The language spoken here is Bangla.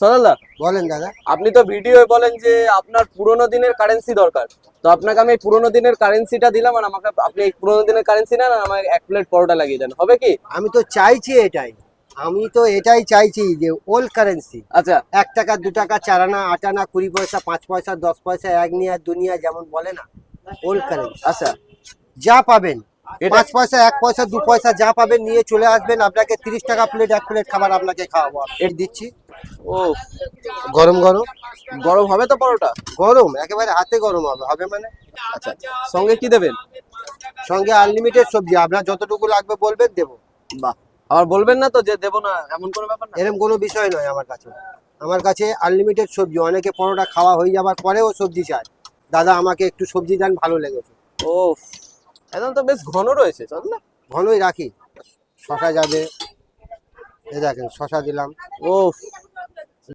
সদালদা বলেন দাদা। আপনি তো ভিডিওয়ে বলেন যে আপনার পুরোনো দিনের কারেন্সি দরকার, তো আপনাকে আমি এই পুরোনো দিনের কারেন্সিটা দিলাম, আর আমাকে আপনি এই পুরোনো দিনের কারেন্সি নেন আর আমাকে 1 প্লেট পরোটা লাগিয়ে দেন, হবে কি? আমি তো এটাই চাইছি যে ওল্ড কারেন্সি। আচ্ছা 1 টাকা 2 টাকা 4 আনা 8 আনা 20 পয়সা 5 পয়সা 10 পয়সা 1 নিয়া 2 নিয়া যেমন বলে না, ওল্ড কারেন্সি। আচ্ছা যা পাবেন এটা 5 পয়সা 1 পয়সা 2 পয়সা যা পাবেন নিয়ে চলে আসবেন। আপনাকে 30 টাকা প্লেট 1 প্লেট খাবার আপনাকে খাওয়াবো। এর দিচ্ছি ও গরম গরম। গরম হবে তো পরোটা? গরম একেবারে হাতে গরম হবে হবে মানে। আচ্ছা সঙ্গে কি দেবেন? সঙ্গে আনলিমিটেড সবজি, আপনার যতটুকু লাগবে বলবেন দেবো। বাহ, আবার বলবেন না তো যে দেবো না, এমন কোনো ব্যাপার না? এরকম কোনো বিষয় নয় আমার কাছে আনলিমিটেড সবজি। অনেকে পরোটা খাওয়া হয়ে যাবার পরেও সবজি চায়, দাদা আমাকে একটু সবজি দেন, ভালো লেগেছে। ও একদম তো বেশ ঘন রয়েছে, চল না। ঘনই রাখি। শশা যাবে, এ দেখেন শশা দিলাম। ও